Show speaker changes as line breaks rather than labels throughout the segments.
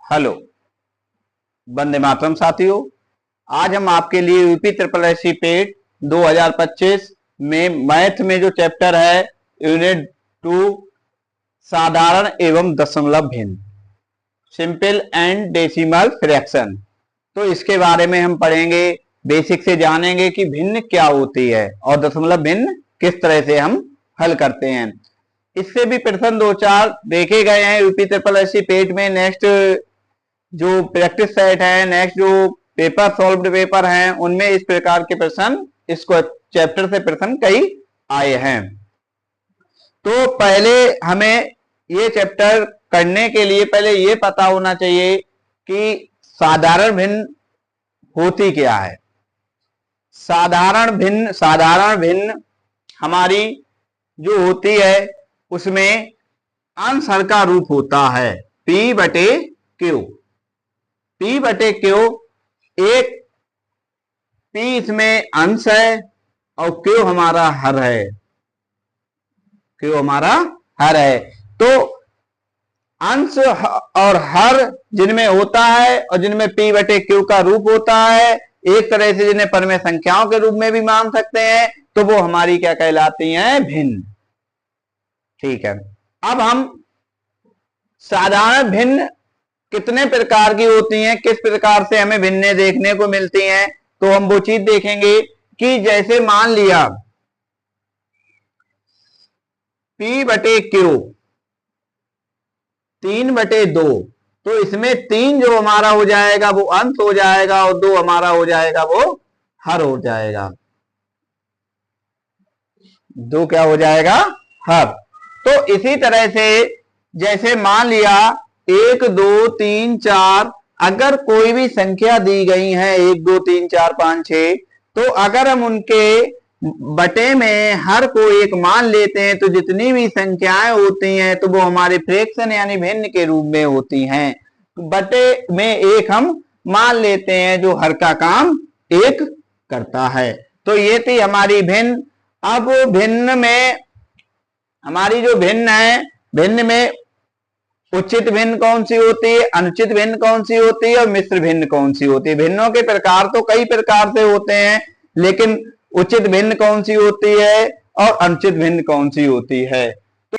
Hello, Vande Mataram साथियों। आज हम आपके लिए यूपी ट्रिपल एससी पेट 2025 में मैथ में जो चैप्टर है यूनिट 2 साधारण एवं दशमलव भिन्न, सिंपल एंड डेसिमल फ्रैक्शन, तो इसके बारे में हम पढ़ेंगे। बेसिक से जानेंगे कि भिन्न क्या होती है और दशमलव भिन्न किस तरह से हम हल करते हैं। इससे भी प्रश्न दो चार देखे गए हैं यूपी ट्रिपल एससी पेट में। नेक्स्ट जो प्रैक्टिस सेट है, नेक्स्ट जो पेपर सॉल्व्ड पेपर हैं, उनमें इस प्रकार के प्रश्न, इसको चैप्टर से प्रश्न कई आए हैं। तो पहले हमें ये चैप्टर करने के लिए पहले ये पता होना चाहिए कि साधारण भिन्न होती क्या है। साधारण भिन्न हमारी जो होती है उसमें आंसर का रूप होता है P बटे Q। P बटे Q, एक P इसमें अंश है और Q हमारा हर है। Q हमारा हर है। तो अंश और हर जिनमें होता है और जिनमें P बटे Q का रूप होता है, एक तरह से जिन्हें परमेय संख्याओं के रूप में भी मान सकते हैं, तो वो हमारी क्या कहलाती हैं? भिन्न। ठीक है, अब हम साधारण भिन्न कितने प्रकार की होती हैं, किस प्रकार से हमें भिन्नें देखने को मिलती हैं, तो हम वो चीज देखेंगे कि जैसे मान लिया P बटे Q 3 बटे 2, तो इसमें 3 जो हमारा हो जाएगा वो अंश हो जाएगा और 2 हमारा हो जाएगा वो हर हो जाएगा। 2 क्या हो जाएगा? हर। तो इसी तरह से जैसे मान लिया 1 2 3 4, अगर कोई भी संख्या दी गई है 1 2 3 4 5 6, तो अगर हम उनके बटे में हर को एक मान लेते हैं तो जितनी भी संख्याएं होती हैं तो वो हमारे फ्रैक्शन यानी भिन्न के रूप में होती हैं। बटे में एक हम मान लेते हैं जो हर का काम एक करता है। तो ये थी हमारी भिन्न। अब भिन्न में हमारी जो भिन्न है, भिन्न में उचित भिन्न कौन सी होती है, अनुचित भिन्न कौन सी होती है और मिश्र भिन्न कौन सी होती है। भिन्नों के प्रकार तो कई प्रकार से होते हैं, लेकिन उचित भिन्न कौन सी होती है और अनुचित भिन्न कौन सी होती है। तो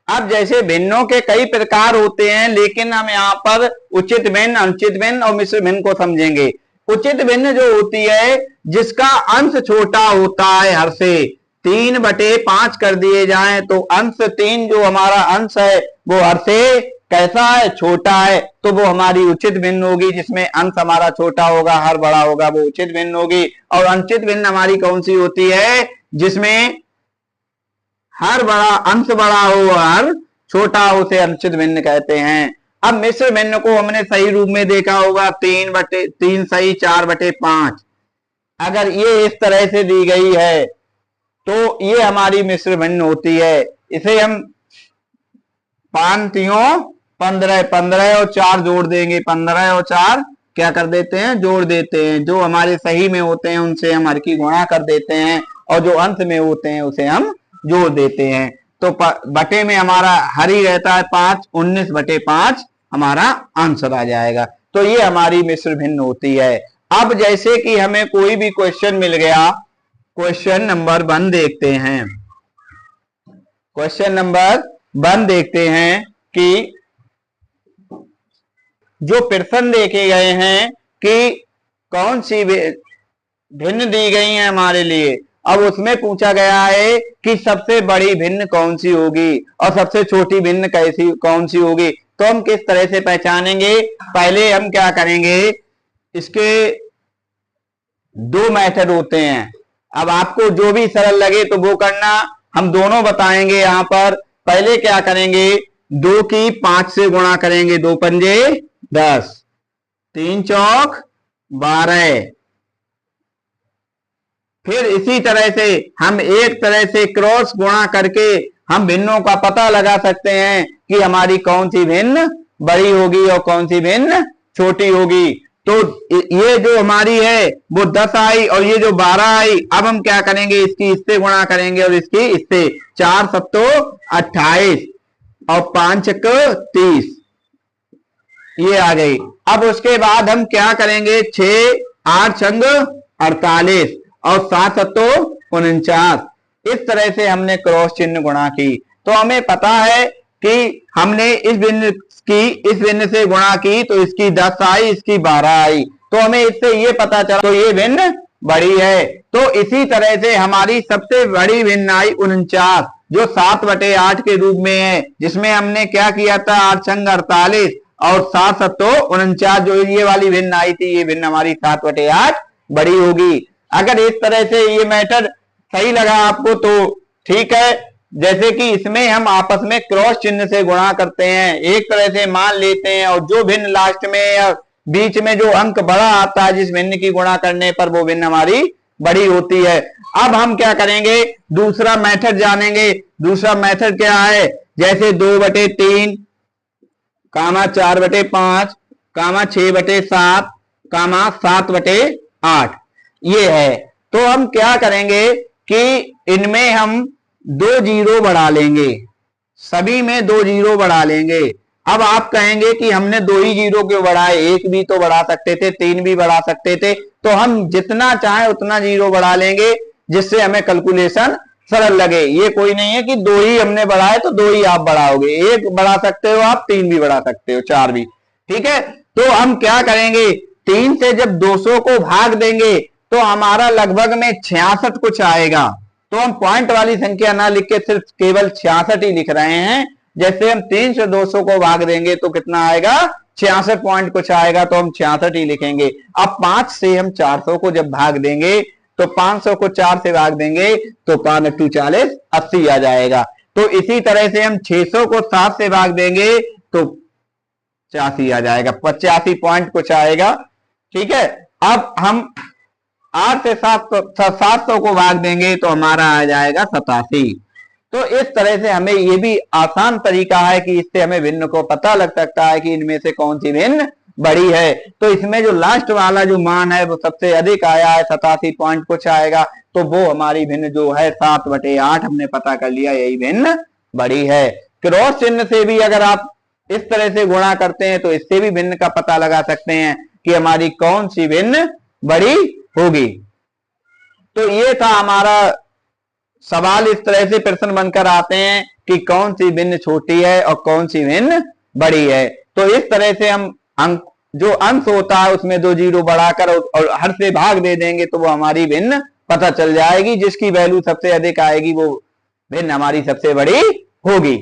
अब जैसे भिन्नों के कई प्रकार होते हैं, लेकिन हम यहाँ पर उचित भिन्न, अनुचित भिन्न और मिश्र भिन्न को समझेंगे। उचित भिन्न जो होती है जिसका अंश छोटा होता है हर से, 3 बटे 5 कर दिए जाएं तो अंश 3 जो हमारा अंश है वो हर से कैसा है? छोटा है। तो वो हमारी उचित भिन्न होगी। जिसमें अंश हमारा छोटा होगा, हर बड़ा होगा, वो उचित भिन्न होगी। और अनुचित भिन्न हमारी कौन सी होती है? जिसमें हर बड़ा, अंश बड़ा हो, हर छोटा हो, उसे अनुचित भिन्न कहते हैं। अब मिश्र भिन्न को हमने सही रूप में देखा होगा, 3 सही 4 बटे 5। अगर ये इस तरह से दी गई है तो ये हमारी मिश्र भिन्न होती है। इसे हम 5 3 15 15 और 4 जोड़ देंगे। 15 और 4 क्या कर देते हैं? जोड़ देते हैं। जो हमारे सही में होते हैं उनसे हम हर की गुणा कर देते हैं और जो अंश में होते हैं उसे हम जोड़ देते हैं। तो बटे में हमारा हर ही रहता है 5, 19 बटे 5 हमारा आंसर आ जाएगा। तो ये हमारी मिश्र भिन्न होती है। अब जैसे कि हमें कोई भी क्वेश्चन मिल गया, क्वेश्चन नंबर 1 देखते हैं। क्वेश्चन नंबर 1 देखते हैं कि जो प्रश्न देखे गए हैं कि कौन सी भिन्न दी गई है हमारे लिए। अब उसमें पूछा गया है कि सबसे बड़ी भिन्न कौन सी होगी और सबसे छोटी भिन्न कैसी कौन सी होगी। तो हम किस तरह से पहचानेंगे? पहले हम क्या करेंगे, इसके 2 मेथड होते हैं। अब आपको जो भी सरल लगे तो वो करना, हम दोनों बताएंगे यहां पर। पहले क्या करेंगे, 2 की 5 से गुणा करेंगे, 2 पंजे 10, 3 चौक 12। फिर इसी तरह से हम एक तरह से क्रॉस गुणा करके हम भिन्नों का पता लगा सकते हैं कि हमारी कौन सी भिन्न बड़ी होगी और कौन सी भिन्न छोटी होगी। तो ये जो हमारी है वो 10 आई और ये जो 12 आई। अब हम क्या करेंगे, इसकी इससे गुणा करेंगे और इसकी इससे। 4 7 28 और 5 1 30। ये आ गई। अब उसके बाद हम क्या करेंगे, 6 8 छंग 48 और 7 सत्तो 49। इस तरह से हमने क्रॉस चिन्ह गुणा की। तो हमें पता है कि हमने इस भिन्न से गुणा की तो इसकी 10 आई, इसकी 12 आई, तो हमें इससे ये पता चला तो ये भिन्न बड़ी है। तो इसी तरह से हमारी सबसे बड़ी भिन्न आई 49, जो 7/8 के रूप में है, जिसमें हमने क्या किया था, 8 छंग 48 और 7 सत्तो 49, जो ये वाली भिन्न आई थी, ये भिन्न हमारी 7/8 बड़ी होगी। अगर इस तरह से ये मैटर सही लगा आपको तो ठीक है। जैसे कि इसमें हम आपस में क्रॉस चिन्ह से गुणा करते हैं, एक तरह से मान लेते हैं, और जो भिन्न लास्ट में या बीच में जो अंक बड़ा आता है जिस भिन्न की गुणा करने पर, वो भिन्न हमारी बड़ी होती है। अब हम क्या करेंगे, दूसरा मेथड जानेंगे। दूसरा मेथड क्या है, जैसे 2/3 कामा 4/5 कामा 6/7 कामा 7/8 ये है। तो हम क्या करेंगे कि इनमें हम 2 जीरो बढ़ा लेंगे, सभी में 2 जीरो बढ़ा लेंगे। अब आप कहेंगे कि हमने 2 ही जीरो क्यों बढ़ाए, 1 भी तो बढ़ा सकते थे, 3 भी बढ़ा सकते थे। तो हम जितना चाहे उतना जीरो बढ़ा लेंगे, जिससे हमें कैलकुलेशन सरल लगे। ये कोई नहीं है कि 2 ही हमने बढ़ाए तो 2 ही आप बढ़ाओगे, 1 बढ़ा सकते हो आप, 3 भी बढ़ा सकते हो, 4 भी, ठीक है। तो हम क्या करेंगे, 3 से जब 200 को भाग देंगे तो हमारा लगभग में 66 कुछ आएगा। तो हम पॉइंट वाली संख्या ना लिख के सिर्फ केवल 66 ही लिख रहे हैं। जैसे हम 3 से 200 को भाग देंगे तो कितना आएगा, 66 पॉइंट कुछ आएगा, तो हम 66 ही लिखेंगे। अब 5 से हम 400 को जब भाग देंगे तो 500 को 4 से भाग देंगे तो 5 × 40 80 आ जाएगा। तो इसी तरह से हम 600 को 7 से भाग देंगे तो 85 आ जाएगा, 85 पॉइंट कुछ आएगा, ठीक है। अब हम 8 से 700 को भाग देंगे तो हमारा आ जाएगा 87। तो इस तरह से हमें ये भी आसान तरीका है कि इससे हमें भिन्न को पता लग सकता है कि इनमें से कौन सी भिन्न बड़ी है। तो इसमें जो लास्ट वाला जो मान है वो सबसे अधिक आया है, 87 पॉइंट कुछ आएगा, तो वो हमारी भिन्न जो है 7/8 हमने पता कर लिया, यही भिन्न बड़ी है। क्रॉस चिन्ह से भी अगर आप इस तरह से गुणा करते हैं तो इससे भी भिन्न का पता लगा सकते हैं कि हमारी कौन सी भिन्न बड़ी होगी। तो ये था हमारा सवाल। इस तरह से प्रश्न बनकर आते हैं कि कौन सी भिन्न छोटी है और कौन सी भिन्न बड़ी है। तो इस तरह से हम अंक, जो अंश होता है उसमें 2 जीरो बढ़ाकर और हर से भाग दे देंगे तो वो हमारी भिन्न पता चल जाएगी। जिसकी वैल्यू सबसे अधिक आएगी वो भिन्न हमारी सबसे बड़ी होगी।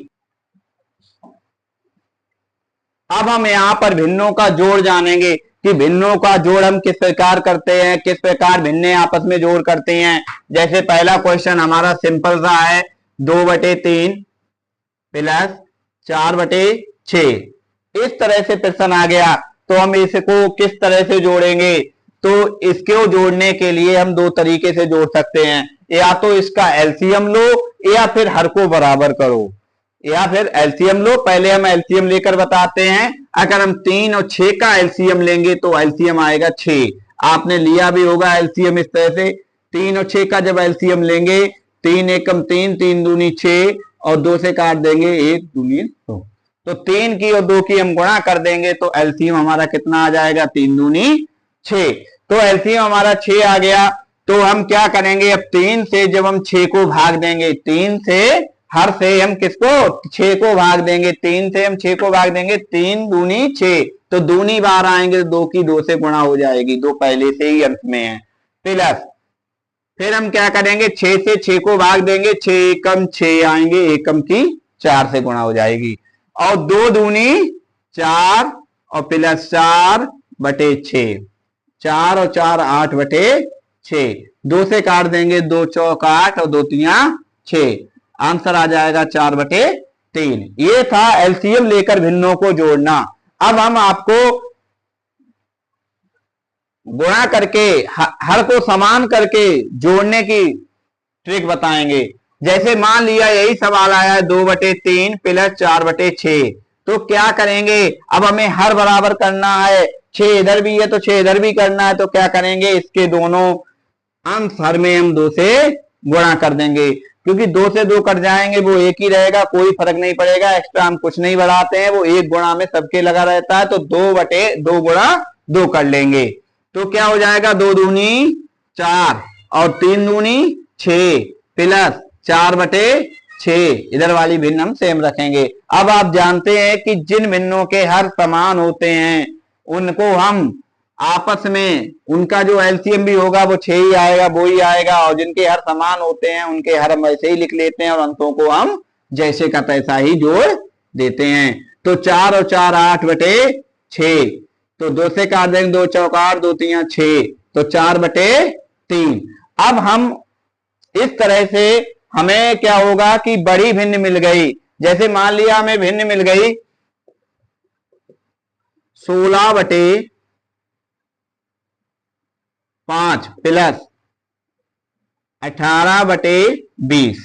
अब हम यहाँ पर भिन्नों का जोड़ जानेंगे कि भिन्नों का जोड़ हम किस प्रकार करते हैं, किस प्रकार भिन्ने आपस में जोड़ करते हैं। जैसे पहला क्वेश्चन हमारा सिंपल सा है, 2/3 प्लस 4/6, इस तरह से प्रश्न आ गया। तो हम इसको किस तरह से जोड़ेंगे, तो इसको जोड़ने के लिए हम 2 तरीके से जोड़ सकते हैं, या तो इसका एलसीएम लो या फिर हर को बराबर करो, या फिर एलसीएम लो। पहले हम एलसीएम लेकर बताते हैं। अगर हम 3 और 6 का एलसीएम लेंगे तो एलसीएम आएगा 6। आपने लिया भी होगा एलसीएम इस तरह से, 3 और 6 का जब एलसीएम लेंगे, 3 एकम 3, 3 दूनी 6 और 2 से काट देंगे 1 दूनी 2, तो 3 की और 2 की हम गुणा कर देंगे तो एलसीएम हमारा कितना आ जाएगा, 3 दूनी 6। तो एलसीएम हमारा 6 आ गया। तो हम क्या करेंगे, अब 3 से जब हम 6 को भाग देंगे, 3 से हर से हम किसको, 6 को भाग देंगे, 3 से हम 6 को भाग देंगे, 3 दूनी 6, तो दूनी बार आएंगे तो 2 की 2 से गुणा हो जाएगी, 2 पहले से ही अंत में है, प्लस फिर हम क्या करेंगे, 6 से 6 को भाग देंगे, 6 एकम 6 आएंगे, एकम की 4 से गुणा हो जाएगी, और 2 दूनी 4 और प्लस 4/6, 4 और 4 8/6, 2 से काट देंगे, 2 चौक 8 और 2 तिया 6, आंसर आ जाएगा 4/3। ये था एलसीएम लेकर भिन्नों को जोड़ना। अब हम आपको गुणा करके हर को समान करके जोड़ने की ट्रिक बताएंगे। जैसे मान लिया यही सवाल आया है, 2/3 प्लस 4/6, तो क्या करेंगे, अब हमें हर बराबर करना है, 6 इधर भी है तो 6 इधर भी करना है, तो क्या करेंगे, इसके दोनों अंश हर में हम 2 से गुणा कर देंगे। क्योंकि 2 से 2 कट जाएंगे, वो एक ही रहेगा, कोई फर्क नहीं पड़ेगा, एक्स्ट्रा हम कुछ नहीं बढ़ाते हैं, वो 1 गुणा में सबके लगा रहता है, तो 2/2 गुणा 2 कर लेंगे। तो क्या हो जाएगा, 2 दूनी 4 और 3 दूनी 6 प्लस 4/6, इधर वाली भिन्न हम सेम रखेंगे। अब आप जानते हैं कि जिन भिन्नों के हर समान होते हैं उनको हम आपस में उनका जो एलसीएम भी होगा वो 6 ही आएगा, वो ही आएगा, और जिनके हर समान होते हैं उनके हर हम ऐसे ही लिख लेते हैं और अंकों को हम जैसे का तैसा ही जोड़ देते हैं। तो 4 और 4 8/6, तो 2 से काट देंगे, 2 चौक 8, 2 3 6, तो 4/3। अब हम इस तरह से हमें क्या होगा कि बड़ी भिन्न मिल गई। जैसे मान लिया हमें भिन्न मिल गई 16/5 प्लस 18/20,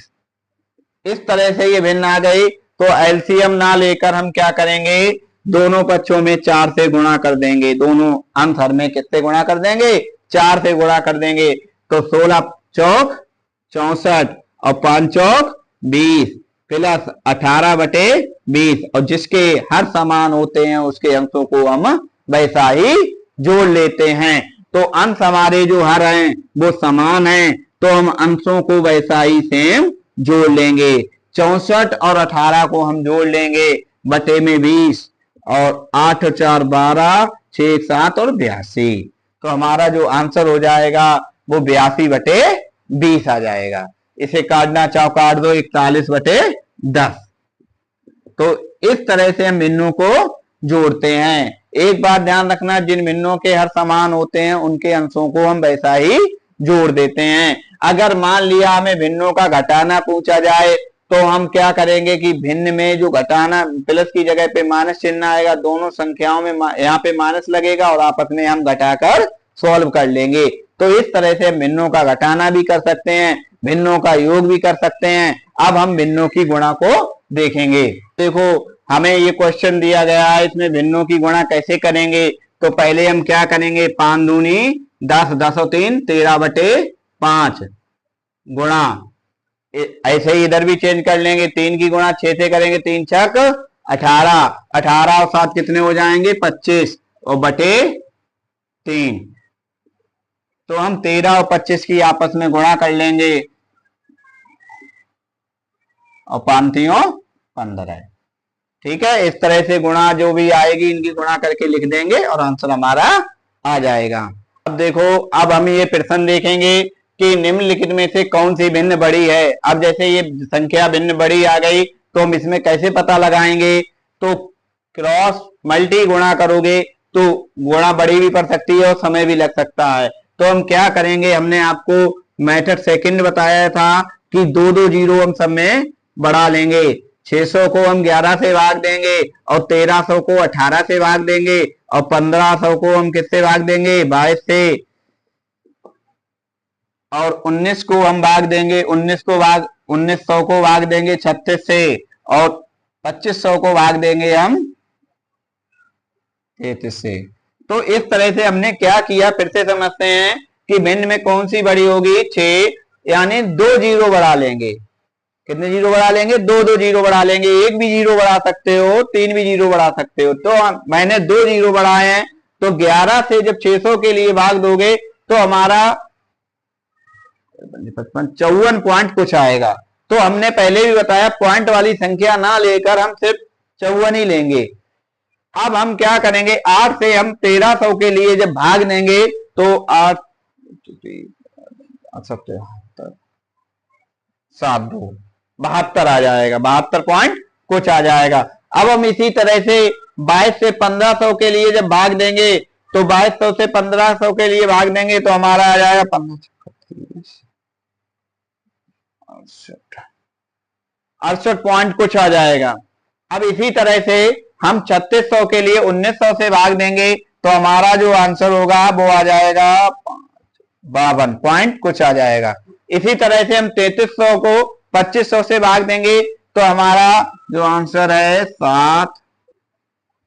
इस तरह से ये भिन्न आ गई। तो एलसीएम ना लेकर हम क्या करेंगे, दोनों पक्षों में 4 से गुणा कर देंगे, दोनों अंतर में किससे गुणा कर देंगे, 4 से गुणा कर देंगे। तो 16 चौक 64 और 5 चौक 20 प्लस 18/20, और जिसके हर समान होते हैं उसके अंशों को हम वैसा ही जोड़ लेते हैं। तो अंश हमारे जो हर हैं वो समान हैं, तो हम अंशों को वैसा ही सेम जोड़ लेंगे। 64 और 18 को हम जोड़ लेंगे बटे में 20, और 8 और 4 12, 6 7 और 82, तो हमारा जो आंसर हो जाएगा वो 82/20 आ जाएगा। इसे काटना चाहो काट दो, 41/10। तो इस तरह से हम भिन्नों को जोड़ते हैं। एक बात ध्यान रखना, जिन भिन्नों के हर समान होते हैं उनके अंशों को हम वैसा ही जोड़ देते हैं। अगर मान लिया हमें भिन्नों का घटाना पूछा जाए तो हम क्या करेंगे कि भिन्न में जो घटाना प्लस की जगह पे माइनस चिन्ह आएगा, दोनों संख्याओं में यहाँ पे माइनस लगेगा और आपस में हम घटाकर सॉल्व कर लेंगे। तो इस तरह से भिन्नों का घटाना भी कर सकते हैं, भिन्नों का योग भी कर सकते हैं। अब हम भिन्नों की गुणा को देखेंगे। देखो हमें ये क्वेश्चन दिया गया है, इसमें भिन्नों की गुणा कैसे करेंगे। तो पहले हम क्या करेंगे, 5 दूनी 10, 10 और 3 13/5 गुणा, ऐसे ही इधर भी चेंज कर लेंगे, 3 की गुणा 6 से करेंगे, 3 छक 18, 18 और 7 कितने हो जाएंगे 25, और बटे 3, तो हम 13 और 25 की आपस में गुणा कर लेंगे, और 5 15 है। ठीक है, इस तरह से गुणा जो भी आएगी इनकी गुणा करके लिख देंगे और आंसर हमारा आ जाएगा। अब देखो, अब हम ये प्रश्न देखेंगे कि निम्नलिखित में से कौन सी भिन्न बड़ी है। अब जैसे ये संख्या भिन्न बड़ी आ गई तो हम इसमें कैसे पता लगाएंगे, तो क्रॉस मल्टी गुणा करोगे तो गुणा बड़ी भी पड़ सकती है और समय भी लग सकता है। तो हम क्या करेंगे, हमने आपको मेथड सेकंड बताया था कि 2-2 जीरो हम सब में बढ़ा लेंगे। 600 को हम 11 से भाग देंगे और 1300 को 18 से भाग देंगे और 1500 को हम किससे भाग देंगे 22 से, और 19 को हम भाग देंगे 1900 को भाग देंगे 36 से, और 2500 को भाग देंगे हम 33 से। तो इस तरह से हमने क्या किया, फिर से समझते हैं कि भिन्न में कौन सी बड़ी होगी 6, यानी 2 जीरो बढ़ा लेंगे। कितने जीरो बढ़ा लेंगे, 2-2 जीरो बढ़ा लेंगे। एक भी जीरो बढ़ा सकते हो, 3 भी जीरो बढ़ा सकते हो। तो मैंने 2 जीरो बढ़ाए हैं, तो 11 से जब 600 के लिए भाग दोगे तो हमारा 54 पॉइंट कुछ आएगा। तो हमने पहले भी बताया पॉइंट वाली संख्या ना लेकर हम सिर्फ 54 ही लेंगे। अब हम क्या करेंगे, 8 से हम 1300 के लिए जब भाग देंगे तो 8 7 2 72 आ जाएगा, 72 पॉइंट कुछ आ जाएगा। अब हम इसी तरह से 22 से 1500 के लिए जब भाग देंगे तो 2200 से 1500 के लिए भाग देंगे तो हमारा आ जाएगा 68 पॉइंट कुछ आ जाएगा। अब इसी तरह से हम 3600 के लिए 1900 से भाग देंगे तो हमारा जो आंसर होगा वो आ जाएगा 52 पॉइंट कुछ आ जाएगा। इसी तरह से हम 3300 को 2500 से भाग देंगे तो हमारा जो आंसर है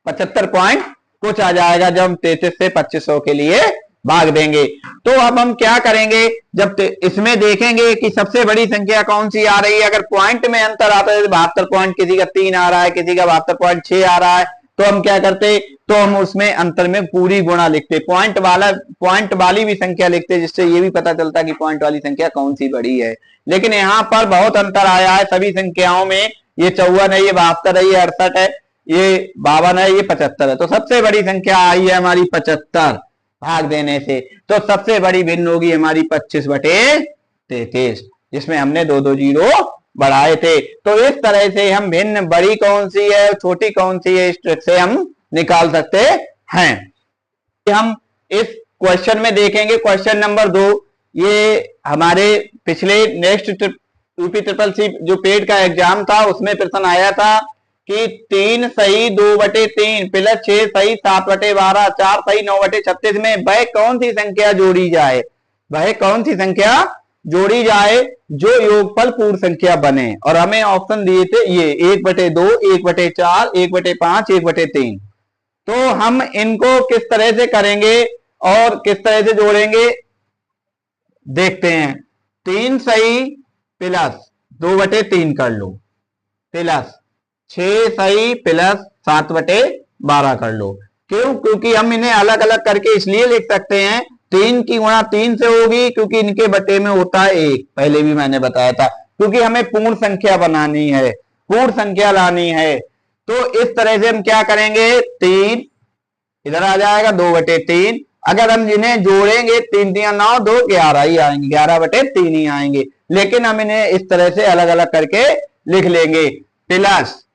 75 पॉइंट कुछ आ जाएगा जब हम 33 से 2500 के लिए भाग देंगे। तो अब हम क्या करेंगे, जब इसमें देखेंगे कि सबसे बड़ी संख्या कौन सी आ रही है। अगर पॉइंट में अंतर आता है, 72 पॉइंट, किसी का 3 आ रहा है, किसी का 72.6 आ रहा है, तो हम क्या करते, तो हम उसमें अंतर में पूरी गुणा लिखते, पॉइंट वाली भी संख्या लिखते, जिससे ये भी पता चलता कि पॉइंट वाली संख्या कौन सी बड़ी है। लेकिन यहाँ पर बहुत अंतर आया है सभी संख्याओं में। ये 54 है, ये 72 है, ये 68 है, ये 52 है, ये 75 है। तो सबसे बड़ी संख्या आई है हमारी 75 भाग देने से। तो सबसे बड़ी भिन्न होगी हमारी 25/33, जिसमें हमने 2-2 जीरो बढ़ाए थे। तो इस तरह से हम भिन्न बड़ी कौन सी है, छोटी कौन सी है, इस ट्रिक से हम निकाल सकते हैं। हम इस क्वेश्चन में देखेंगे क्वेश्चन नंबर 2। ये हमारे पिछले नेक्स्ट यूपी ट्रिपल सी जो पेड का एग्जाम था उसमें प्रश्न आया था कि 3 सही 2/3 प्लस 6 सही 7/12 4 सही 9/36 में वह कौन सी संख्या जोड़ी जाए, वह कौन सी संख्या जोड़ी जाए जो योगफल पूर्ण संख्या बने। और हमें ऑप्शन दिए थे ये 1/2, 1/4, 1/5, 1/3। तो हम इनको किस तरह से करेंगे और किस तरह से जोड़ेंगे देखते हैं। 3 सही प्लस 2/3 कर लो, प्लस 6 सही प्लस 7/12 कर लो। क्यों, क्योंकि हम इन्हें अलग अलग करके इसलिए लिख सकते हैं, 3 की गुणा 3 से होगी क्योंकि इनके बटे में होता है 1, पहले भी मैंने बताया था, क्योंकि हमें पूर्ण संख्या बनानी है, पूर्ण संख्या लानी है। तो इस तरह से हम क्या करेंगे, 3 इधर आ जाएगा 2/3। अगर हम जिन्हें जोड़ेंगे 3 3 9 2 11 ही आएंगे, 11/3 ही आएंगे। लेकिन हम इन्हें इस तरह से अलग अलग करके लिख लेंगे। प्लस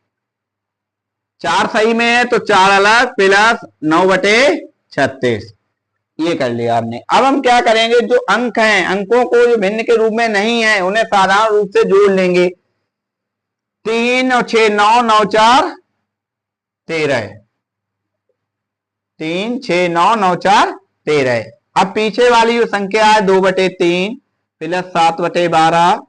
4 सही में है तो 4 अलग, प्लस 9/36, ये कर लिया आपने। अब हम क्या करेंगे, जो अंक हैं, अंकों को जो भिन्न के रूप में नहीं है उन्हें साधारण रूप से जोड़ लेंगे। 3 और 6 9, 9 4 13, 3 6 9 9 4 13। अब पीछे वाली जो संख्या है 2/3 प्लस 7/12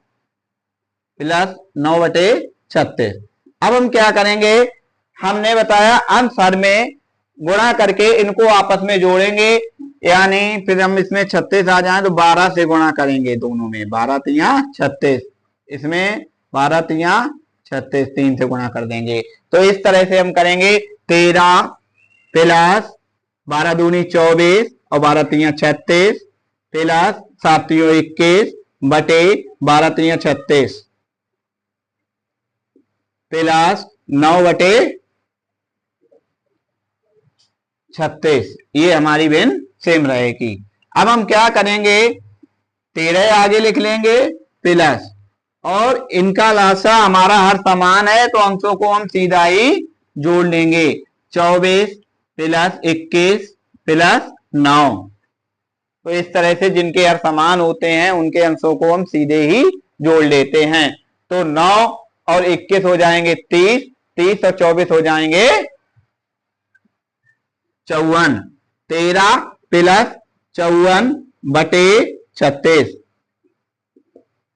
प्लस 9/36। अब हम क्या करेंगे, हमने बताया अंश में गुणा करके इनको आपस में जोड़ेंगे, यानी फिर हम इसमें 36 आ जाए तो 12 से गुणा करेंगे दोनों में, 12 तिया 36, इसमें 12 तिया 36, 3 से गुणा कर देंगे। तो इस तरह से हम करेंगे 13 प्लस 12 दूनी 24 और 12 तिया 36 प्लस 7 तियों 21 बटे 12 तिया 36 प्लस 9/36, ये हमारी भिन्न सेम रहेगी। अब हम क्या करेंगे, 13 आगे लिख लेंगे प्लस, और इनका लासा हमारा हर समान है तो अंशों को हम सीधा ही जोड़ लेंगे। 24 प्लस 21 प्लस 9। तो इस तरह से जिनके हर समान होते हैं उनके अंशों को हम सीधे ही जोड़ लेते हैं। तो 9 और 21 हो जाएंगे 30, 30 और 24 हो जाएंगे 54। 13 प्लस 54/36,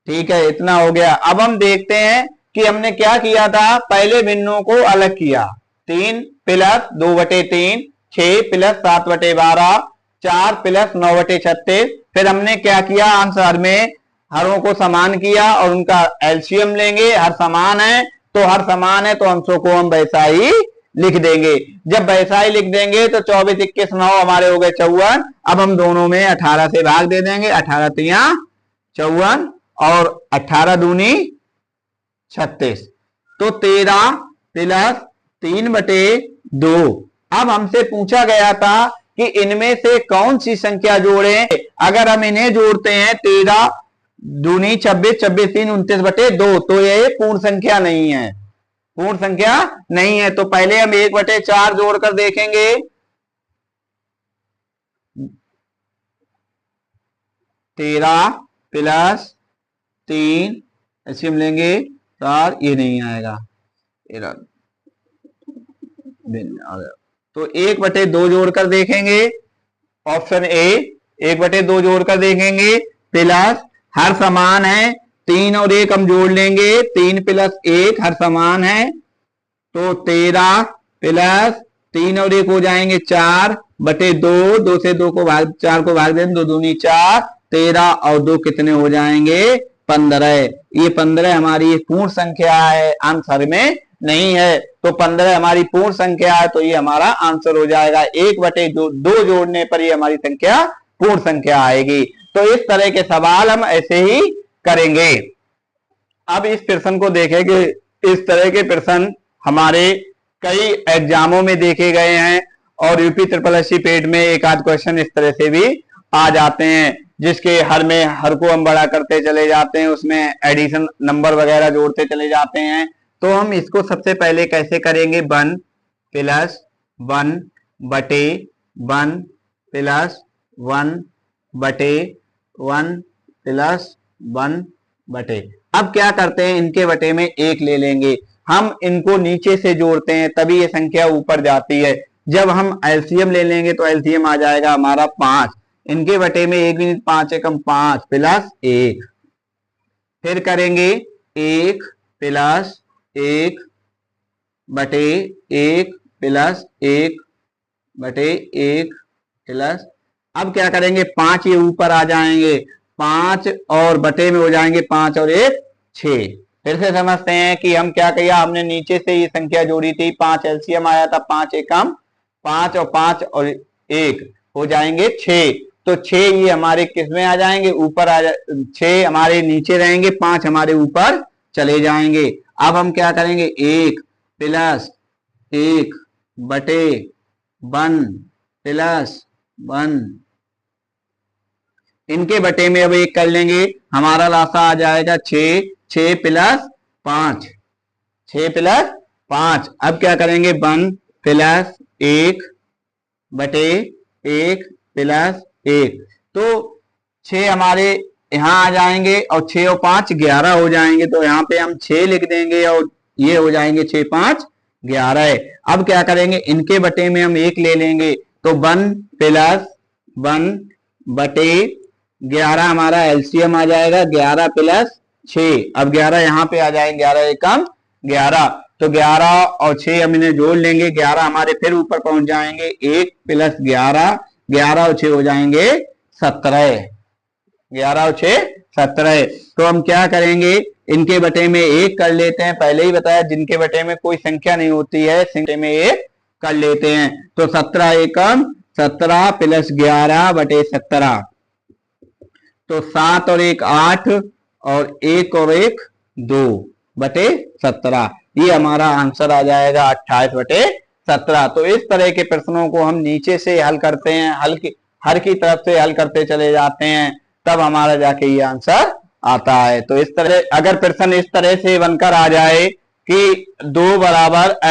ठीक है, इतना हो गया। अब हम देखते हैं कि हमने क्या किया था, पहले भिन्नों को अलग किया। 3 प्लस 2/3, 6 प्लस 7/12, 4 प्लस 9/36। फिर हमने क्या किया, अंश में हरों को समान किया और उनका एलसीएम लेंगे। हर समान है तो हर समान है तो अंशों को हम वैसा ही लिख देंगे। जब वैसा ही लिख देंगे तो 24 21 9 हमारे हो गए 54। अब हम दोनों में 18 से भाग दे देंगे, 18 तिया 54 और 18 दूनी 36। तो 13 प्लस 3/2। अब हमसे पूछा गया था कि इनमें से कौन सी संख्या जोड़ें। अगर हम इन्हें जोड़ते हैं 13 दूनी 26, 26 3 29/2, तो ये पूर्ण संख्या नहीं है, पूर्ण संख्या नहीं है। तो पहले हम 1/4 जोड़कर देखेंगे। 13 प्लस 3 ऐसे हम लेंगे 4, ये नहीं आएगा, तो 1/2 जोड़कर देखेंगे, ऑप्शन ए 1/2 जोड़कर देखेंगे। प्लस हर समान है, 3 और 1 हम जोड़ लेंगे, 3 प्लस 1 हर समान है, तो 13 प्लस 3 और 1 हो जाएंगे 4/2, 2 से 2 को भाग 4 को भाग दें, 2 दूनी 4, 13 और 2 कितने हो जाएंगे 15। ये 15 हमारी एक पूर्ण संख्या है, आंसर में नहीं है। तो 15 हमारी पूर्ण संख्या है, तो ये हमारा आंसर हो जाएगा। 1/2 जोड़ने पर ये हमारी संख्या पूर्ण संख्या आएगी। तो इस तरह के सवाल हम ऐसे ही करेंगे। अब इस प्रश्न को देखेंगे। इस तरह के प्रश्न हमारे कई एग्जामों में देखे गए हैं और यूपी ट्रिपल एससी पेड में एक आध क्वेश्चन इस तरह से भी आ जाते हैं, जिसके हर को हम बड़ा करते चले जाते हैं, उसमें एडिशन नंबर वगैरह जोड़ते चले जाते हैं। तो हम इसको सबसे पहले कैसे करेंगे, 1 + 1 बटे 1 + 1 बटे 1 + 1 बटे। अब क्या करते हैं, इनके बटे में 1 ले लेंगे। हम इनको नीचे से जोड़ते हैं तभी ये संख्या ऊपर जाती है। जब हम एलसीएम ले लेंगे तो एलसीएम आ जाएगा हमारा 5। इनके बटे में 1 भी 5 एकम 5 + 1। फिर करेंगे 1 + 1 बटे 1 + 1 बटे 1 + अब क्या करेंगे, 5 ये ऊपर आ जाएंगे, 5 और बटे में हो जाएंगे 5 और 1 6। फिर से समझते हैं कि हम क्या किया, हमने नीचे से ये संख्या जोड़ी थी, 5 एलसीएम आया था, 5 एकम 5 और 5 और 1 हो जाएंगे 6। तो 6 ये हमारे किस में आ जाएंगे, ऊपर आ 6 हमारे नीचे रहेंगे, 5 हमारे ऊपर चले जाएंगे। अब हम क्या करेंगे, 1 + 1 बटे 1 + 1। इनके बटे में अब 1 कर लेंगे, हमारा लासा आ जाएगा 6 + 5 6 + 5। अब क्या करेंगे, 1 + 1 बटे 1 + 1। तो 6 हमारे यहाँ आ जाएंगे और 6 और 5 11 हो जाएंगे। तो यहाँ पे हम 6 लिख देंगे और ये हो जाएंगे 6 5 11। अब क्या करेंगे, इनके बटे में हम 1 ले लेंगे। तो 1 + 1 बटे 11 हमारा एलसीएम आ जाएगा 11 + 6। अब 11 यहाँ पे आ जाएंगे, 11 एकम 11। तो 11 और 6 हम इन्हें जोड़ लेंगे, 11 हमारे फिर ऊपर पहुंच जाएंगे, 1 + 11, 11 और 6 हो जाएंगे 17। 11 और 6 17। तो हम क्या करेंगे, इनके बटे में 1 कर लेते हैं। पहले ही बताया, जिनके बटे में कोई संख्या नहीं होती है, बटे में 1 कर लेते हैं। तो 17 एकम 17 + 11 बटे 17। तो 7 और 1 8 और 1 और 1 2 बटे 17। ये हमारा आंसर आ जाएगा 28 बटे 17। तो इस तरह के प्रश्नों को हम नीचे से हल करते हैं, हर की तरफ से हल करते चले जाते हैं, तब हमारा जाके ये आंसर आता है। तो इस तरह अगर प्रश्न इस तरह से बनकर आ जाए कि 2 =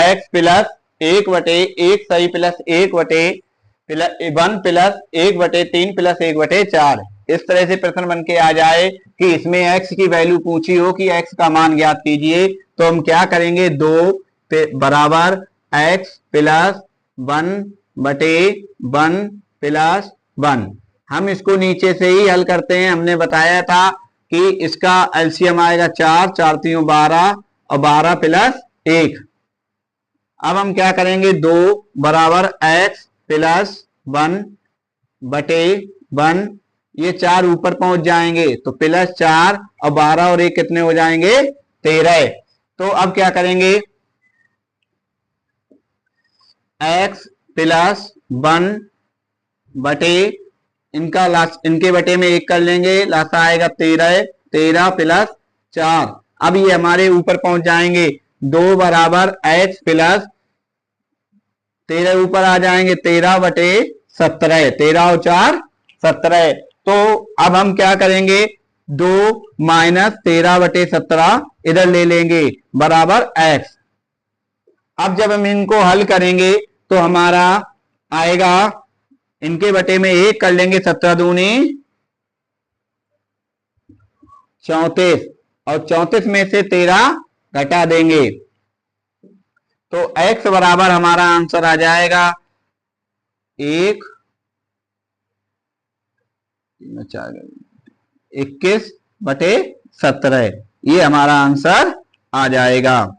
x + 1 बटे 1 सही + 1 बटे 1 + 1 बटे 3 + 1 बटे 4, इस तरह से प्रश्न बन के आ जाए कि इसमें x की वैल्यू पूछी हो कि x का मान ज्ञात कीजिए। तो हम क्या करेंगे, 2 = x + 1 बटे 1 + 1। हम इसको नीचे से ही हल करते हैं। हमने बताया था कि इसका एलसीएम आएगा 4 4 3 12 और 12 + 1। अब हम क्या करेंगे, 2 = x + 1 बटे 1, ये 4 ऊपर पहुंच जाएंगे, तो +4 और 12 और 1 कितने हो जाएंगे 13। तो अब क्या करेंगे, x + 1 बटे इनके बटे में 1 कर लेंगे, लासा आएगा 13 13 + 4। अब ये हमारे ऊपर पहुंच जाएंगे, 2 = x + 13 ऊपर आ जाएंगे 13 बटे 17, 13 और 4 17। तो अब हम क्या करेंगे, 2 - 13 बटे 17 इधर ले लेंगे बराबर x। अब जब हम इनको हल करेंगे तो हमारा आएगा, इनके बटे में 1 कर लेंगे, 17 दूनी 34 और 34 में से 13 घटा देंगे। तो x बराबर हमारा आंसर आ जाएगा 21 बटे 17। ये हमारा आंसर आ जाएगा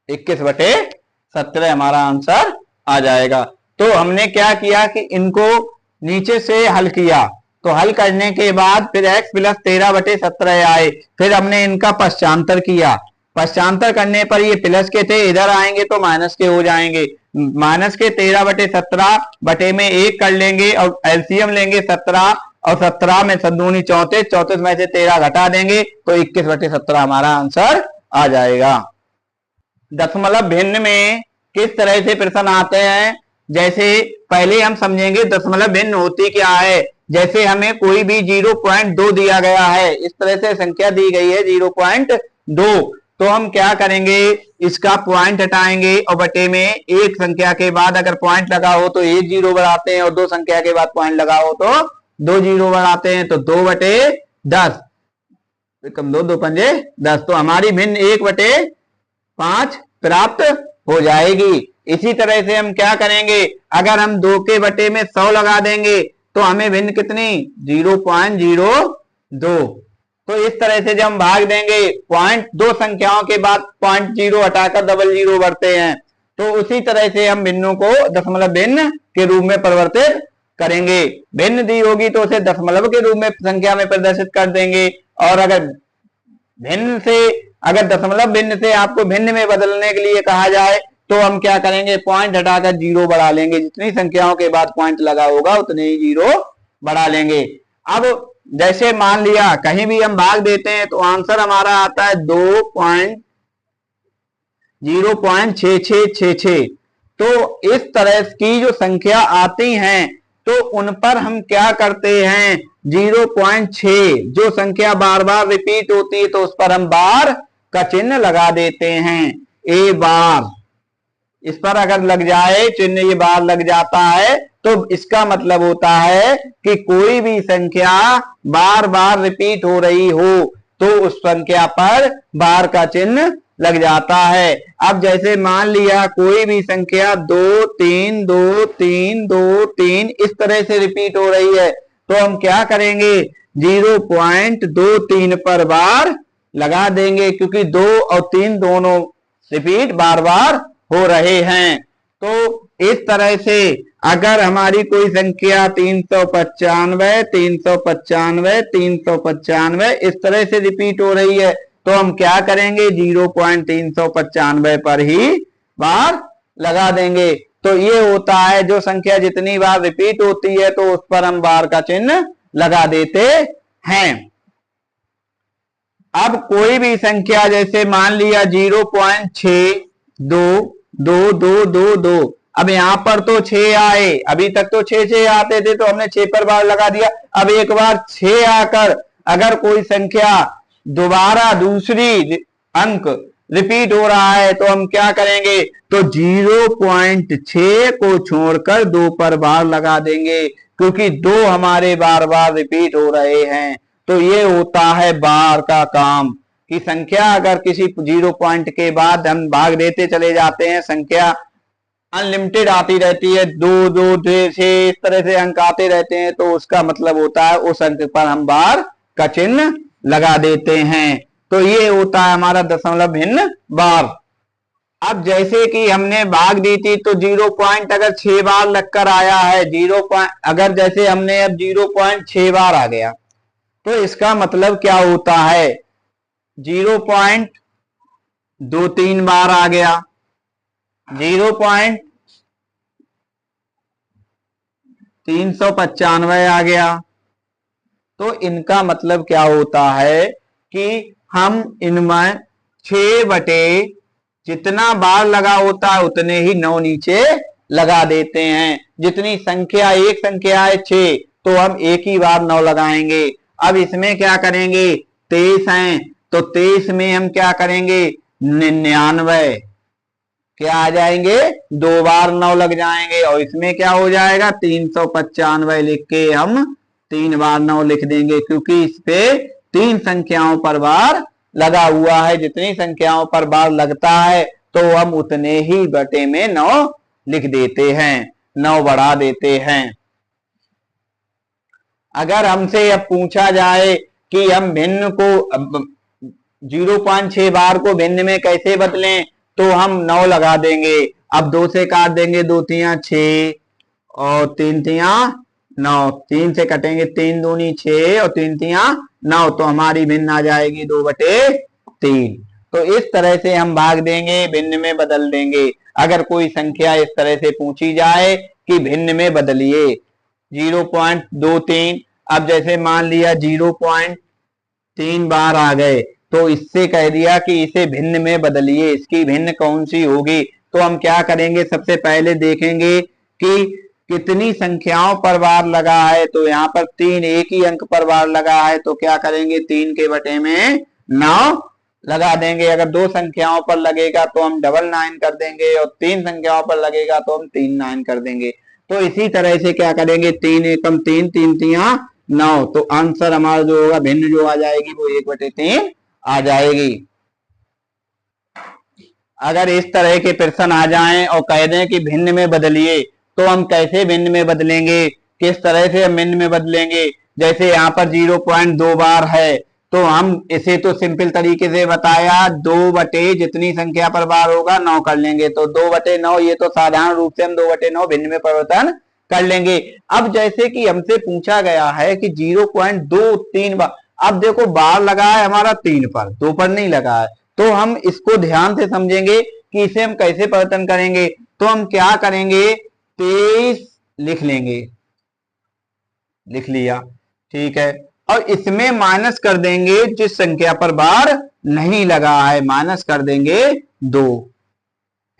21 बटे 17 हमारा आंसर आ जाएगा। तो हमने क्या किया कि इनको नीचे से हल किया, तो हल करने के बाद फिर x प्लस 13/17 आए, फिर हमने इनका पश्चांतर किया, पश्चांतर करने पर ये प्लस के थे, इधर आएंगे तो माइनस के हो जाएंगे, माइनस के 13/17 बटे में 1 कर लेंगे और एलसीएम लेंगे 17, और 17 में 7 दूनी 34, 34 में से 13 घटा देंगे तो 21/17 हमारा आंसर आ जाएगा। दशमलव भिन्न में किस तरह से प्रश्न आते हैं, जैसे पहले हम समझेंगे दशमलव भिन्न होती क्या है। जैसे हमें कोई भी 0.2 दिया गया है, इस तरह से संख्या दी गई है 0.2, तो हम क्या करेंगे, इसका पॉइंट हटाएंगे और बटे में एक संख्या के बाद अगर पॉइंट लगा हो तो 1 0 बढ़ाते हैं, और 2 संख्या के बाद पॉइंट लगा हो तो 2 0 बढ़ाते हैं, तो 2/10, 2 2 पंजे 10, तो हमारी भिन्न 1/5 प्राप्त हो जाएगी। इसी तरह से हम क्या करेंगे, अगर हम 2 के बटे में 100 लगा देंगे तो हमें भिन्न कितनी 0.02, तो इस तरह से जब हम भाग देंगे पॉइंट 2 संख्याओं के बाद 0.0 हटाकर 00 बढ़ते हैं, तो उसी तरह से हम भिन्नों को दशमलव भिन्न के रूप में परिवर्तित करेंगे। भिन्न दी होगी तो उसे दशमलव के रूप में संख्या में प्रदर्शित कर देंगे, और अगर भिन्न से अगर दशमलव भिन्न से आपको भिन्न में बदलने के लिए कहा जाए तो हम क्या करेंगे, पॉइंट हटाकर 0 बढ़ा लेंगे, जितनी संख्याओं के बाद पॉइंट लगा होगा उतने ही 0 बढ़ा लेंगे। अब जैसे मान लिया कहीं भी हम भाग देते हैं तो आंसर हमारा आता है 0.6666, तो इस तरह की जो संख्या आती हैं तो उन पर हम क्या करते हैं, 0.6 जो संख्या बार बार रिपीट होती है तो उस पर हम बार का चिन्ह लगा देते हैं, ए बार, इस पर अगर लग जाए चिन्ह, ये बार लग जाता है तो इसका मतलब होता है कि कोई भी संख्या बार बार रिपीट हो रही हो तो उस संख्या पर बार का चिन्ह लग जाता है। अब जैसे मान लिया कोई भी संख्या 2 3 2 3 2 3 इस तरह से रिपीट हो रही है तो हम क्या करेंगे, 0.23 पर बार लगा देंगे, क्योंकि 2 और 3 दोनों रिपीट बार बार हो रहे हैं। तो इस तरह से अगर हमारी कोई संख्या 395 395 395 इस तरह से रिपीट हो रही है तो हम क्या करेंगे, 0.395 पर ही बार लगा देंगे। तो ये होता है जो संख्या जितनी बार रिपीट होती है तो उस पर हम बार का चिन्ह लगा देते हैं। अब कोई भी संख्या जैसे मान लिया 0.622222, अब यहां पर तो 6 आए, अभी तक तो 6 आते थे तो हमने 6 पर बार लगा दिया। अब एक बार 6 आकर अगर कोई संख्या दोबारा दूसरी अंक रिपीट हो रहा है तो हम क्या करेंगे, तो 0.6 को छोड़कर 2 पर बार लगा देंगे, क्योंकि 2 हमारे बार बार रिपीट हो रहे हैं। तो ये होता है बार का काम कि संख्या अगर किसी 0 पॉइंट के बाद हम भाग देते चले जाते हैं, संख्या अनलिमिटेड आती रहती है, 2 2 6 इस तरह से अंक आते रहते हैं, तो उसका मतलब होता है उस अंक पर हम बार का चिन्ह लगा देते हैं। तो ये होता है हमारा दशमलव भिन्न बार। अब जैसे कि हमने भाग दी थी तो 0 पॉइंट अगर 6 बार लगकर आया है, 0 पॉइंट अगर जैसे हमने अब 0.6 बार आ गया तो इसका मतलब क्या होता है, 0.23 बार आ गया, 0.395 आ गया, तो इनका मतलब क्या होता है कि हम इनमें 6 बटे जितना बार लगा होता है उतने ही 9 नीचे लगा देते हैं। जितनी संख्या एक संख्या है 6 तो हम एक ही बार 9 लगाएंगे। अब इसमें क्या करेंगे, 23 हैं तो 23 में हम क्या करेंगे, 99 क्या आ जाएंगे, 2 बार 9 लग जाएंगे, और इसमें क्या हो जाएगा 395 लिख के हम 3 बार 9 लिख देंगे, क्योंकि इस पे 3 संख्याओं पर बार लगा हुआ है। जितनी संख्याओं पर बार लगता है तो हम उतने ही बटे में 9 लिख देते हैं, 9 बढ़ा देते हैं। अगर हमसे अब पूछा जाए कि हम भिन्न को 0.6 बार को भिन्न में कैसे बदलें, तो हम 9 लगा देंगे अब 2 से काट देंगे, 2 तिया 6 और 3 तिया 9, 3 से कटेंगे 3 दूनी 6 और 3 तिया 9, तो हमारी भिन्न आ जाएगी 2/3। तो इस तरह से हम भाग देंगे, भिन्न में बदल देंगे। अगर कोई संख्या इस तरह से पूछी जाए कि भिन्न में बदलिए 0.23, अब जैसे मान लिया 0.3 बार आ गए, तो इससे कह दिया कि इसे भिन्न में बदलिए, इसकी भिन्न कौन सी होगी। तो हम क्या करेंगे, सबसे पहले देखेंगे कि कितनी संख्याओं पर बार लगा है। तो यहाँ पर 3 एक ही अंक पर बार लगा है, तो क्या करेंगे 3 के बटे में 9 लगा देंगे। अगर 2 संख्याओं पर लगेगा तो हम 999 कर देंगे, और 3 संख्याओं पर लगेगा तो हम 39 कर देंगे। तो इसी तरह से क्या करेंगे, 3 एकम 3, 3 तिया 9, तो आंसर हमारा जो होगा भिन्न जो आ जाएगी वो 1/3 आ जाएगी। अगर इस तरह के प्रश्न आ जाएं और कह दें कि भिन्न में बदलिए, तो हम कैसे भिन्न में बदलेंगे, किस तरह से हम भिन्न में बदलेंगे। जैसे यहाँ पर 0.2 बार है, तो हम इसे तो सिंपल तरीके से बताया, 2 बटे जितनी संख्या पर बार होगा 9 कर लेंगे, तो 2/9, ये तो साधारण रूप से हम 2/9 भिन्न में परिवर्तन कर लेंगे। अब जैसे कि हमसे पूछा गया है कि 0.23 बार, अब देखो बार लगा है हमारा 3 पर, 2 पर नहीं लगा है, तो हम इसको ध्यान से समझेंगे कि इसे हम कैसे परिवर्तन करेंगे। तो हम क्या करेंगे, 23 लिख लेंगे, लिख लिया, ठीक है, और इसमें माइनस कर देंगे जिस संख्या पर बार नहीं लगा है, माइनस कर देंगे 2।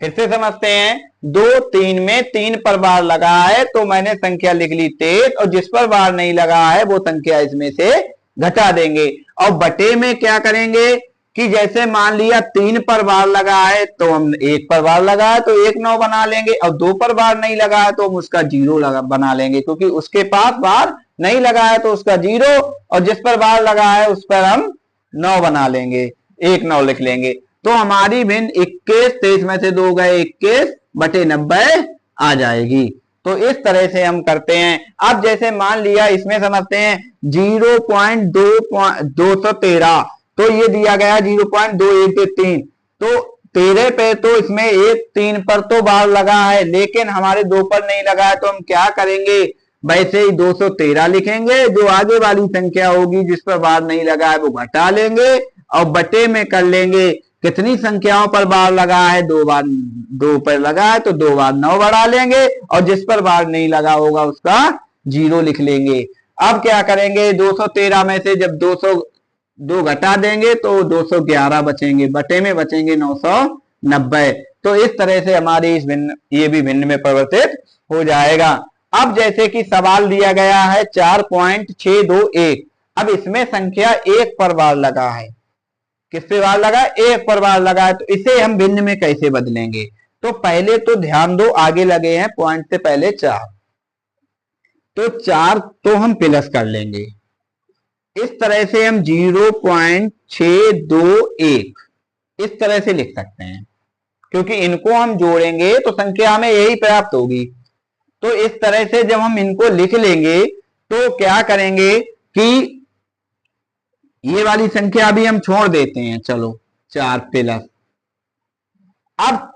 फिर से समझते हैं, 2 3 में 3 पर बार लगा है, तो मैंने संख्या लिख ली 23, और जिस पर बार नहीं लगा है वो संख्या इसमें से घटा देंगे। और बटे में क्या करेंगे कि जैसे मान लिया 3 पर बार लगा है, तो हम 1 पर बार लगा है तो 1 9 बना लेंगे, और 2 पर बार नहीं लगा है तो हम उसका 0 बना लेंगे, क्योंकि उसके पास बार नहीं लगा है तो उसका 0, और जिस पर बार लगा है उस पर हम 9 बना लेंगे, 1 9 लिख लेंगे। तो हमारी भिन्न 21, 23 में से 2 गए 21/90 आ जाएगी। तो इस तरह से हम करते हैं। अब जैसे मान लिया इसमें समझते हैं 0.213, तो ये दिया गया 0.213, तो 13 पे तो इसमें 1 3 पर तो बार लगा है, लेकिन हमारे 2 पर नहीं लगा है, तो हम क्या करेंगे, वैसे ही 213 लिखेंगे, जो आगे वाली संख्या होगी जिस पर बार नहीं लगा है वो घटा लेंगे, और बटे में कर लेंगे कितनी संख्याओं पर बार लगा है, 2 बार 2 पर लगा है तो 2 बार 9 बढ़ा लेंगे, और जिस पर बार नहीं लगा होगा उसका 0 लिख लेंगे। अब क्या करेंगे, 213 में से जब 202 घटा देंगे तो 211 बचेंगे, बटे में बचेंगे 990। तो इस तरह से हमारी इस भिन्न, ये भी भिन्न में परिवर्तित हो जाएगा। अब जैसे कि सवाल दिया गया है 4.621, अब इसमें संख्या 1 पर बार लगा है, किस पे बार लगा है, 1 पर बार लगा है, तो इसे हम भिन्न में कैसे बदलेंगे। तो पहले तो ध्यान दो, आगे लगे हैं पॉइंट से पहले 4, तो 4 तो हम प्लस कर लेंगे, इस तरह से हम 0.621 इस तरह से लिख सकते हैं, क्योंकि इनको हम जोड़ेंगे तो संख्या हमें यही प्राप्त होगी। तो इस तरह से जब हम इनको लिख लेंगे तो क्या करेंगे कि ये वाली संख्या अभी हम छोड़ देते हैं, चलो 4 प्लस, अब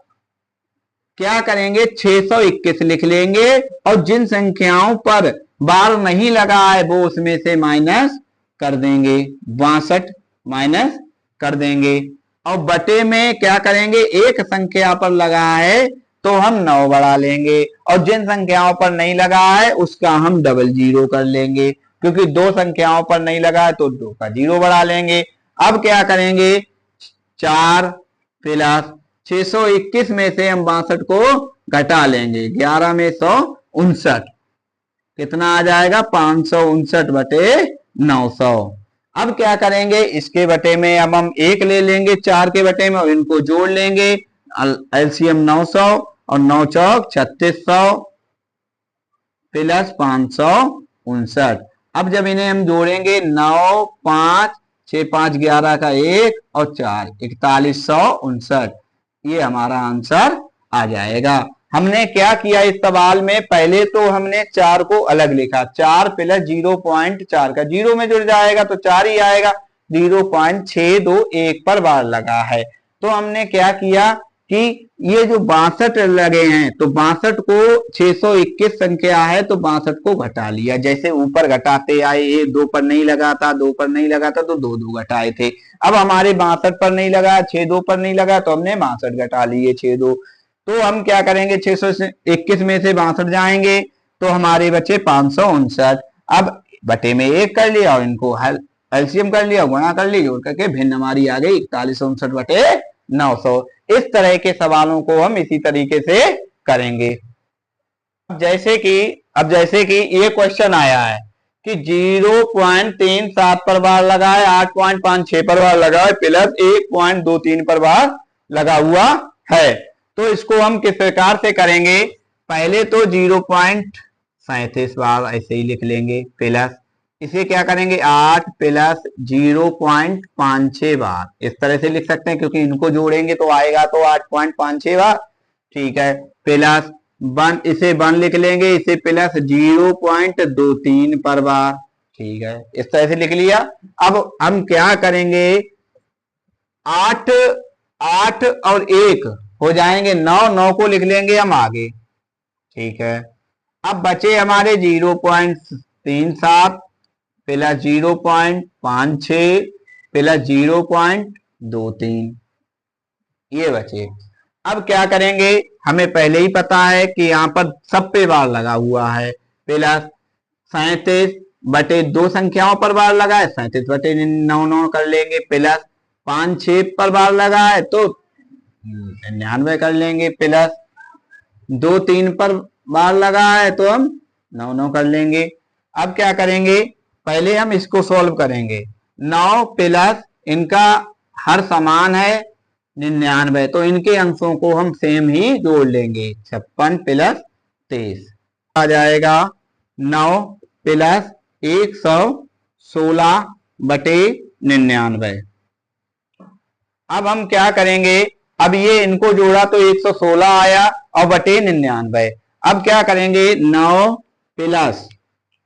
क्या करेंगे 621 लिख लेंगे, और जिन संख्याओं पर बार नहीं लगा है वो उसमें से माइनस कर देंगे, 62 माइनस कर देंगे, और बटे में क्या करेंगे, एक संख्या पर लगा है तो हम 9 बढ़ा लेंगे, और जिन संख्याओं पर नहीं लगा है उसका हम 00 कर लेंगे, क्योंकि 2 संख्याओं पर नहीं लगा है तो 2 का 0 बढ़ा लेंगे। अब क्या करेंगे, 4 प्लस 621 में से हम 62 को घटा लेंगे, 11 में 159, कितना आ जाएगा 559/900। अब क्या करेंगे, इसके बटे में अब हम 1 ले लेंगे 4 के बटे में, और इनको जोड़ लेंगे, एलसीएम 900 और 9 चौक 3600 प्लस 559। अब जब इन्हें हम जोड़ेंगे 9 5 6 5 11 का 1 और 4 4159, ये हमारा आंसर आ जाएगा। हमने क्या किया इस सवाल में, पहले तो हमने 4 को अलग लिखा, 4 प्लस 0.4 का 0 में जुड़ जाएगा तो 4 ही आएगा, 0.621 पर बार लगा है, तो हमने क्या किया कि ये जो 62 लगे हैं तो 62 को 621 संख्या है तो 62 को घटा लिया, जैसे ऊपर घटाते आए, एक 2 पर नहीं लगा था, 2 पर नहीं लगा था तो 2 2 घटाए थे। अब हमारे 62 पर नहीं लगा, 6 2 पर नहीं लगा तो हमने 62 घटा लिए 6 2। तो हम क्या करेंगे, 621 में से 62 जाएंगे तो हमारे बचे 559। अब बटे में 1 कर लिया और इनको एलसीएम कर लिया, गुणा कर लिया, जोड़ करके भिन्न हमारी आ गई 4159 बटे 900। इस तरह के सवालों को हम इसी तरीके से करेंगे। अब जैसे कि ये क्वेश्चन आया है कि 0.37 पर बार लगा है, 8.56 पर बार लगा है, प्लस 1.23 पर बार लगा हुआ है। तो इसको हम किस प्रकार से करेंगे, पहले तो 0.37 बार ऐसे ही लिख लेंगे, प्लस इसे क्या करेंगे 8 प्लस 0.56 बार, इस तरह से लिख सकते हैं क्योंकि इनको जोड़ेंगे तो आएगा तो 8.56 बार, ठीक है। प्लस 1, इसे 1 लिख लेंगे, इसे प्लस 0.23 पर बार, ठीक है, इस तरह से लिख लिया। अब हम क्या करेंगे, 8 8 और 1 हो जाएंगे 9, 9 को लिख लेंगे हम आगे, ठीक है। अब बचे हमारे 0.37 प्लस 0.56 प्लस 0.23, ये बचे। अब क्या करेंगे, हमें पहले ही पता है कि यहाँ पर सब पे बार लगा हुआ है, प्लस 37 बटे 2 संख्याओं पर बार लगा है, 37 बटे 9 कर लेंगे, प्लस 5 6 पर बार लगा है तो 99 कर लेंगे, प्लस 2 3 पर बार लगा है तो हम 9 9 कर लेंगे। अब क्या करेंगे, पहले हम इसको सॉल्व करेंगे, 9 प्लस इनका हर समान है 99 तो इनके अंशों को हम सेम ही जोड़ लेंगे, 56 प्लस 23 आ जाएगा 9 प्लस 116 बटे 99। अब हम क्या करेंगे, अब ये इनको जोड़ा तो 116 आया और बटे 99। अब क्या करेंगे, 9 प्लस,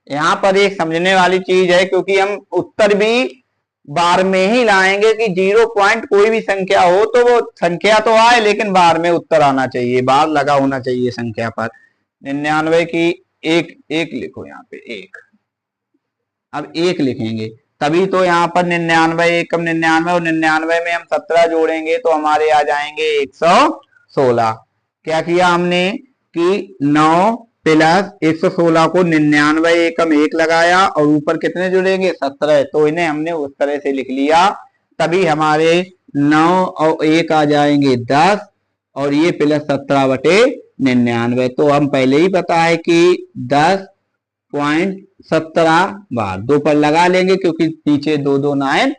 यहां पर एक समझने वाली चीज है क्योंकि हम उत्तर भी बार में ही लाएंगे कि 0 पॉइंट कोई भी संख्या हो तो वो संख्या तो आए लेकिन बार में उत्तर आना चाहिए, बार लगा होना चाहिए संख्या पर। 99 की एक लिखो यहाँ पे 1, अब 1 लिखेंगे तभी तो यहाँ पर 99 एकम 99 और 99 में हम 17 जोड़ेंगे तो हमारे आ जाएंगे 116। क्या किया हमने कि 9 प्लस 116 को 99 एकम 1 लगाया और ऊपर कितने जुड़ेंगे 17, तो इन्हें हमने उस तरह से लिख लिया, तभी हमारे 9 और 1 आ जाएंगे 10 और ये प्लस 17 बटे 99। तो हम पहले ही पता है कि 10.17 बार 2 पर लगा लेंगे क्योंकि नीचे 2 2 9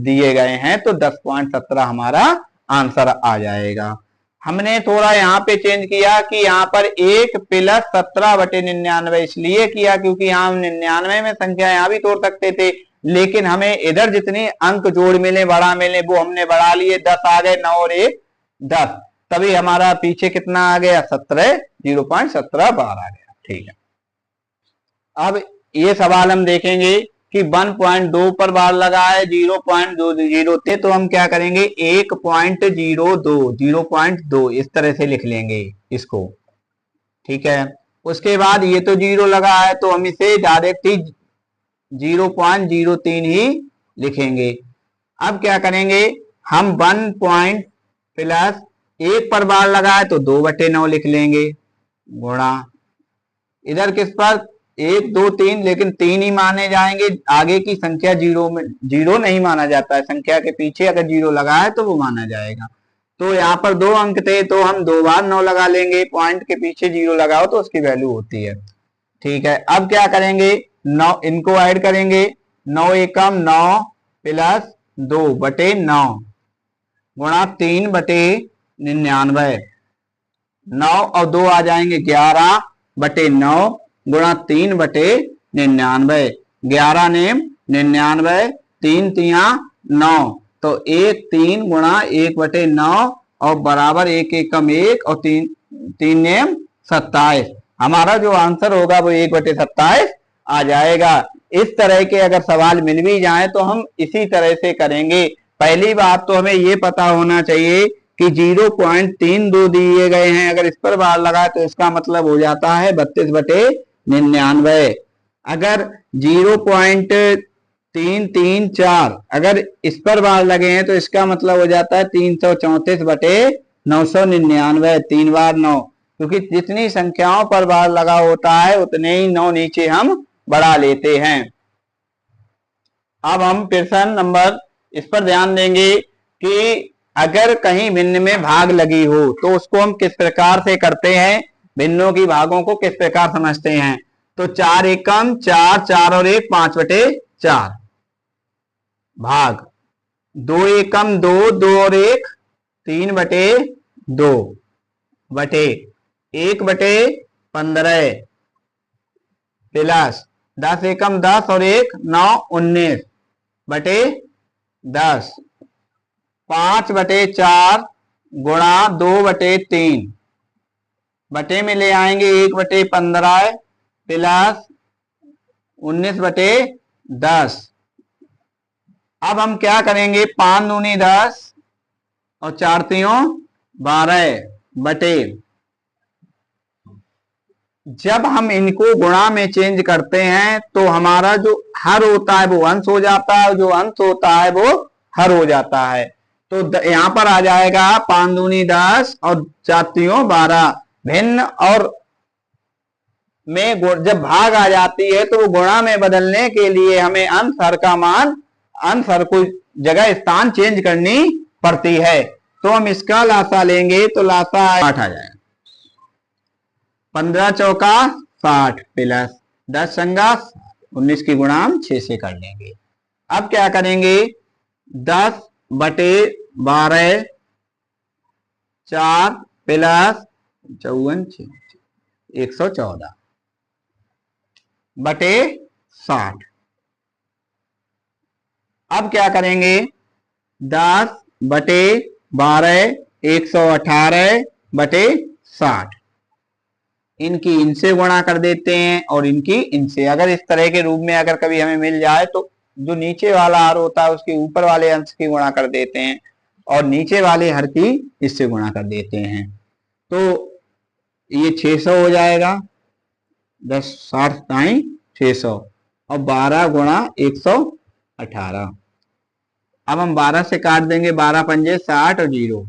दिए गए हैं तो 10.17 हमारा आंसर आ जाएगा। हमने थोड़ा यहाँ पे चेंज किया कि यहाँ पर 1 प्लस 17 बटे 99 इसलिए किया क्योंकि यहाँ हम 99 में संख्या यहाँ भी तोड़ सकते थे लेकिन हमें इधर जितने अंक जोड़ मिले बड़ा मिले वो हमने बढ़ा लिए, 10 आ गए, 9 और 1 10, तभी हमारा पीछे कितना आ गया 17, 0.17 बार आ गया, ठीक है। अब ये सवाल हम देखेंगे कि 1.2 पर बार लगा है 0.2 थे तो हम क्या करेंगे 1.02 0.2 इस तरह से लिख लेंगे इसको, ठीक है। उसके बाद ये तो 0 लगा है तो हम इसे डायरेक्ट ही 0.03 ही लिखेंगे। अब क्या करेंगे हम 1 पॉइंट प्लस 1 पर बार लगा है तो 2 बटे 9 लिख लेंगे, गुणा इधर किस पर 1 2 3 लेकिन 3 ही माने जाएंगे, आगे की संख्या 0 नहीं माना जाता है, संख्या के पीछे अगर 0 लगा है तो वो माना जाएगा। तो यहाँ पर 2 अंक थे तो हम 2 बार 9 लगा लेंगे, पॉइंट के पीछे 0 लगाओ तो उसकी वैल्यू होती है, ठीक है। अब क्या करेंगे 9 इनको ऐड करेंगे, 9 एकम 9 प्लस 2 बटे 9 गुणा 3 बटे 99, 9 और 2 आ जाएंगे 11 बटे 9 गुणा 3 बटे 99, 11 नेम 99, 3 तिया 9 तो 1 3 गुणा 1 बटे 9 और बराबर 1 एकम 1 और 3 नेम 27, हमारा जो आंसर होगा वो 1 बटे 27 आ जाएगा। इस तरह के अगर सवाल मिल भी जाए तो हम इसी तरह से करेंगे। पहली बात तो हमें ये पता होना चाहिए कि 0.32 दिए गए हैं, अगर इस पर बार लगा तो इसका मतलब हो जाता है 32/99। अगर 0.334 अगर इस पर बार लगे हैं तो इसका मतलब हो जाता है 334/999, 3 बार 9, क्योंकि जितनी संख्याओं पर बार लगा होता है उतने ही 9 नीचे हम बढ़ा लेते हैं। अब हम प्रश्न नंबर इस पर ध्यान देंगे कि अगर कहीं भिन्न में भाग लगी हो तो उसको हम किस प्रकार से करते हैं, भिन्नों की भागों को किस प्रकार समझते हैं। तो 4 एकम 4, 4 और 1 5/4 भाग, 2 एकम 2, 2 और 1 3/2 बटे 1/15 प्लस 10 एकम 10 और 1 9 19/10, 5/4 गुणा 2/3 बटे में ले आएंगे 1/15 प्लस 19/10। अब हम क्या करेंगे, 5 दूनी 10 और 4 तियों 12 बटे, जब हम इनको गुणा में चेंज करते हैं तो हमारा जो हर होता है वो अंश हो जाता है, जो अंश होता है वो हर हो जाता है। तो यहां पर आ जाएगा 5 दूनी 10 और 4 तियों 12। भिन्न और में जब भाग आ जाती है तो वो गुणा में बदलने के लिए हमें अंश हर का मान, अंश हर को जगह स्थान चेंज करनी पड़ती है। तो हम इसका लासा लेंगे तो लासा 8 आ जाएगा, 15 चौका 60 प्लस 10 संगा 19 की गुणा हम 6 से कर लेंगे। अब क्या करेंगे, 10/12 4 प्लस 54 114 बटे 60। अब क्या करेंगे, 10/12 118 बटे 60, इनकी इनसे गुणा कर देते हैं और इनकी इनसे। अगर इस तरह के रूप में अगर कभी हमें मिल जाए तो जो नीचे वाला हर होता है उसके ऊपर वाले अंश की गुणा कर देते हैं और नीचे वाले हर की इससे गुणा कर देते हैं। तो ये 600 हो जाएगा, 10 60 टाइम 600 और 12 गुणा 118। अब हम 12 से काट देंगे, 12 पंजे 60 और 0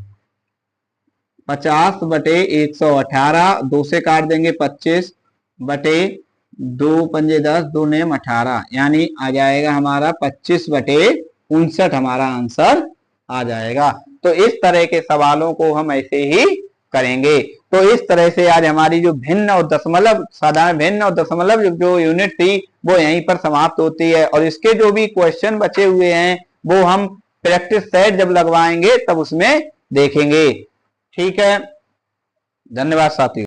50/118, 2 से काट देंगे 25/2 पंजे 10 2 नेम 18, यानी आ जाएगा हमारा 25/59 हमारा आंसर आ जाएगा। तो इस तरह के सवालों को हम ऐसे ही करेंगे। तो इस तरह से आज हमारी जो भिन्न और दशमलव, साधारण भिन्न और दशमलव जो यूनिट थी वो यहीं पर समाप्त होती है। और इसके जो भी क्वेश्चन बचे हुए हैं वो हम प्रैक्टिस सेट जब लगवाएंगे तब उसमें देखेंगे। ठीक है, धन्यवाद साथियों।